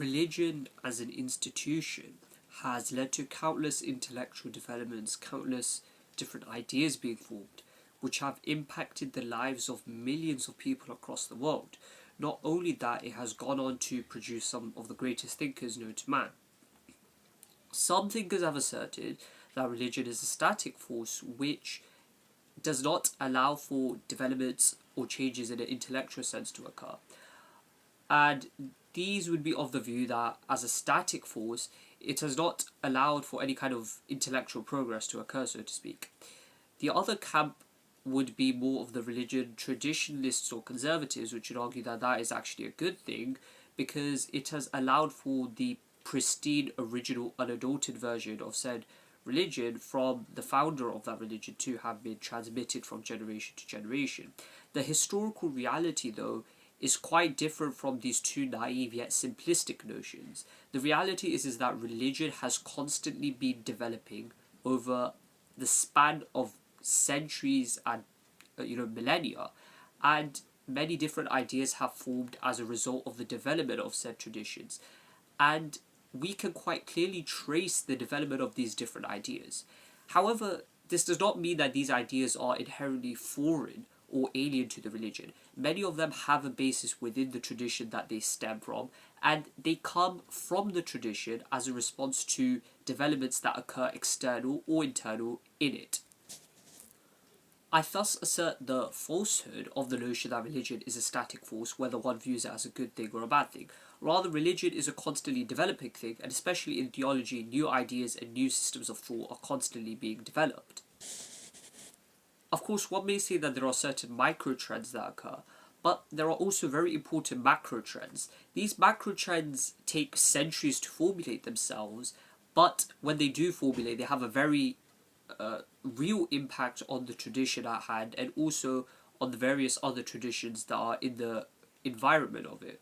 Religion as an institution has led to countless intellectual developments, countless different ideas being formed, which have impacted the lives of millions of people across the world. Not only that, it has gone on to produce some of the greatest thinkers known to man. Some thinkers have asserted that religion is a static force which does not allow for developments or changes in an intellectual sense to occur. And these would be of the view that as a static force, it has not allowed for any kind of intellectual progress to occur, so to speak. The other camp would be more of the religion traditionalists or conservatives, which would argue that that is actually a good thing because it has allowed for the pristine, original, unadulterated version of said religion from the founder of that religion to have been transmitted from generation to generation. The historical reality, though, is quite different from these two naive yet simplistic notions. The reality is that religion has constantly been developing over the span of centuries and millennia, and many different ideas have formed as a result of the development of said traditions, and we can quite clearly trace the development of these different ideas. However, this does not mean that these ideas are inherently foreign or alien to the religion. Many of them have a basis within the tradition that they stem from, and they come from the tradition as a response to developments that occur external or internal in it. I thus assert the falsehood of the notion that religion is a static force, whether one views it as a good thing or a bad thing. Rather, religion is a constantly developing thing, and especially in theology, new ideas and new systems of thought are constantly being developed. Of course, one may say that there are certain micro trends that occur, but there are also very important macro trends. These macro trends take centuries to formulate themselves, but when they do formulate, they have a very real impact on the tradition at hand and also on the various other traditions that are in the environment of it.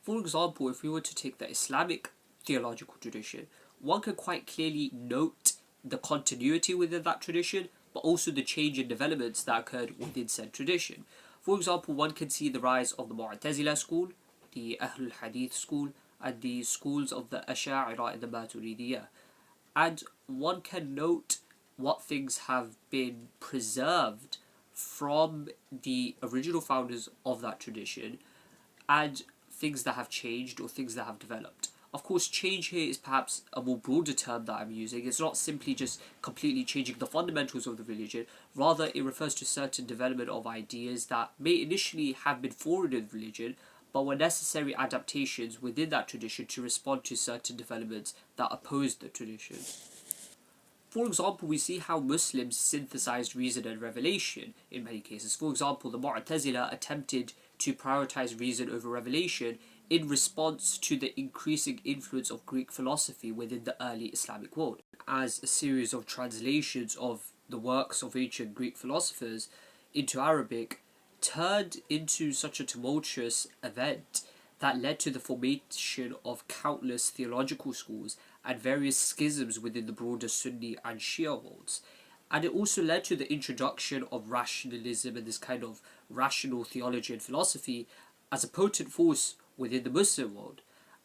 For example, if we were to take the Islamic theological tradition, one can quite clearly note the continuity within that tradition, but also the change in developments that occurred within said tradition. For example, one can see the rise of the Mu'tazila school, the Ahlul Hadith school, and the schools of the Ash'ari and the Maturidiyah. And one can note what things have been preserved from the original founders of that tradition and things that have changed or things that have developed. Of course, change here is perhaps a more broader term that I'm using. It's not simply just completely changing the fundamentals of the religion. Rather, it refers to certain development of ideas that may initially have been foreign in religion, but were necessary adaptations within that tradition to respond to certain developments that opposed the tradition. For example, we see how Muslims synthesized reason and revelation in many cases. For example, the Mu'tazila attempted to prioritize reason over revelation in response to the increasing influence of Greek philosophy within the early Islamic world. As a series of translations of the works of ancient Greek philosophers into Arabic turned into such a tumultuous event that led to the formation of countless theological schools and various schisms within the broader Sunni and Shia worlds. And it also led to the introduction of rationalism and this kind of rational theology and philosophy as a potent force within the Muslim world.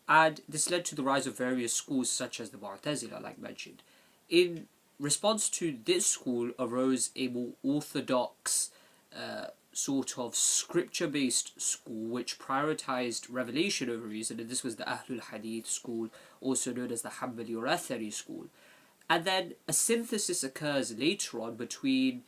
And this led to the rise of various schools such as the Mu'tazila, like mentioned. In response to this school arose a more orthodox sort of scripture-based school which prioritized revelation over reason, and this was the Ahlul Hadith school, also known as the Hanbali or Athari school. And then a synthesis occurs later on between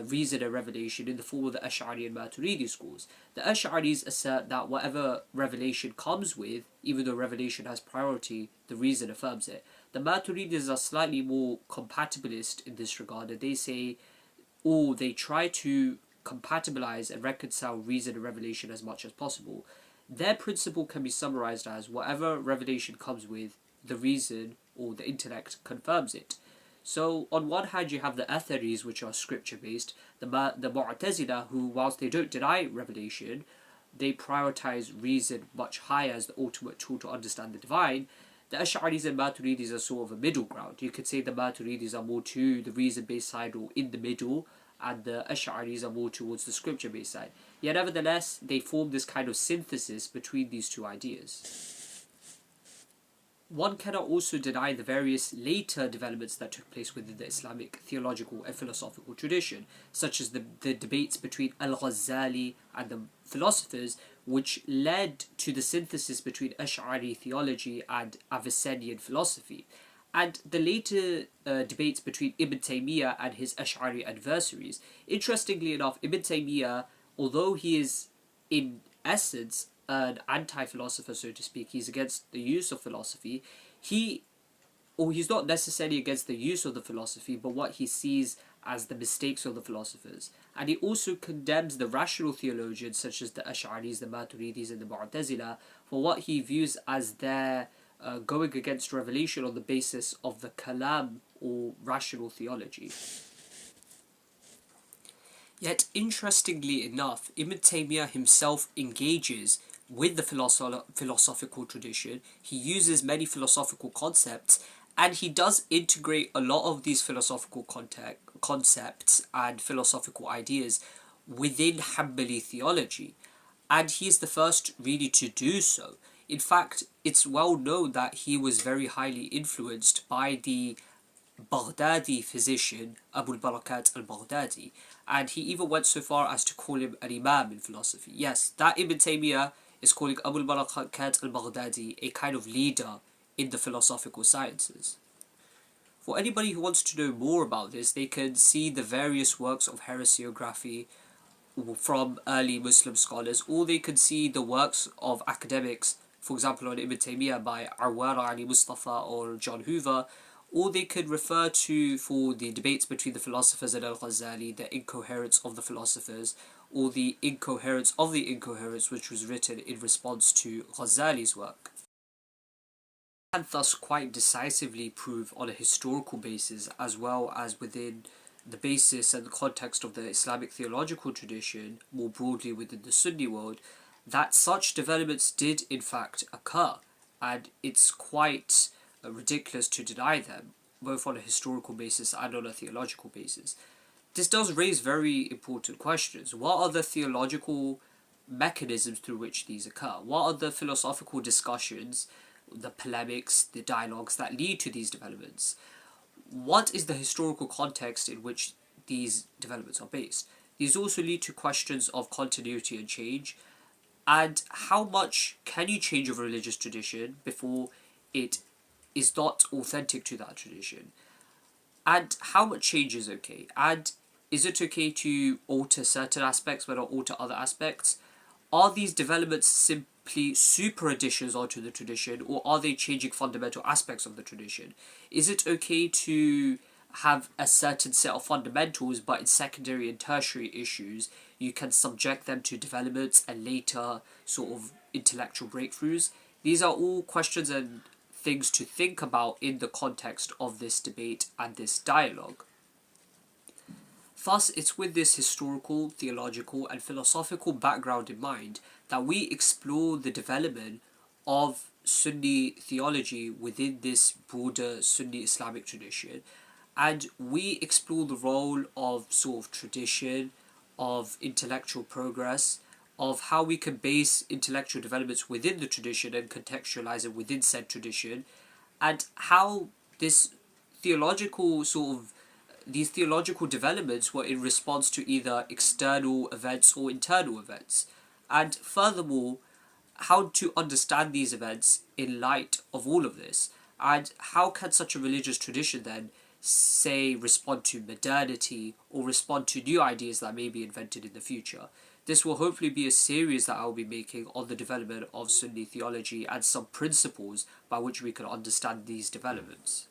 reason and revelation in the form of the Ash'ari and Maturidi schools. The Ash'aris assert that whatever revelation comes with, even though revelation has priority, the reason affirms it. The Maturidis are slightly more compatibilist in this regard, and they say, or they try to compatibilize and reconcile reason and revelation as much as possible. Their principle can be summarized as whatever revelation comes with, the reason or the intellect confirms it. So on one hand you have the Atharis, which are scripture based, the Mu'tazila, who whilst they don't deny revelation, they prioritize reason much higher as the ultimate tool to understand the divine. The Ash'aris and Maturidis are sort of a middle ground. You could say the Maturidis are more to the reason based side or in the middle, and the Ash'aris are more towards the scripture-based side. Yet nevertheless, they form this kind of synthesis between these two ideas. One cannot also deny the various later developments that took place within the Islamic theological and philosophical tradition, such as the debates between Al-Ghazali and the philosophers, which led to the synthesis between Ash'ari theology and Avicennian philosophy, and the later debates between Ibn Taymiyyah and his Ash'ari adversaries. Interestingly enough, Ibn Taymiyyah, although he is in essence an anti-philosopher, so to speak, he's against the use of philosophy, he's not necessarily against the use of the philosophy, but what he sees as the mistakes of the philosophers. And he also condemns the rational theologians such as the Ash'aris, the Maturidis and the Mu'tazila for what he views as their going against revelation on the basis of the kalam or rational theology. Yet, interestingly enough, Ibn Taymiyyah himself engages with the philosophical tradition. He uses many philosophical concepts, and he does integrate a lot of these philosophical concepts and philosophical ideas within Hanbali theology. And he is the first really to do so. In fact, it's well known that he was very highly influenced by the Baghdadi physician Abu al-Barakat al-Baghdadi, and he even went so far as to call him an imam in philosophy. Yes, that Ibn Taymiyyah is calling Abu al-Barakat al-Baghdadi a kind of leader in the philosophical sciences. For anybody who wants to know more about this, they can see the various works of heresiography from early Muslim scholars, or they can see the works of academics, for example on Ibn Taymiyyah by Arwara Ali Mustafa or John Hoover, or they could refer to for the debates between the philosophers and Al-Ghazali, the incoherence of the philosophers, or the incoherence of the incoherence, which was written in response to Ghazali's work. And thus quite decisively prove on a historical basis, as well as within the basis and the context of the Islamic theological tradition, more broadly within the Sunni world, that such developments did in fact occur, and it's quite ridiculous to deny them, both on a historical basis and on a theological basis. This does raise very important questions. What are the theological mechanisms through which these occur? What are the philosophical discussions, the polemics, the dialogues that lead to these developments? What is the historical context in which these developments are based? These also lead to questions of continuity and change, and how much can you change a religious tradition before it is not authentic to that tradition, and how much change is okay, and is it okay to alter certain aspects but not alter other aspects? Are these developments simply super additions onto the tradition, or are they changing fundamental aspects of the tradition? Is it okay to have a certain set of fundamentals, but in secondary and tertiary issues you can subject them to developments and later sort of intellectual breakthroughs? These are all questions and things to think about in the context of this debate and this dialogue. Thus, it's with this historical, theological and philosophical background in mind that we explore the development of Sunni theology within this broader Sunni Islamic tradition, and we explore the role of sort of tradition, of intellectual progress, of how we can base intellectual developments within the tradition and contextualize it within said tradition, and how these theological developments were in response to either external events or internal events, and furthermore how to understand these events in light of all of this, and how can such a religious tradition then say respond to modernity or respond to new ideas that may be invented in the future. This will hopefully be a series that I will be making on the development of Sunni theology and some principles by which we can understand these developments.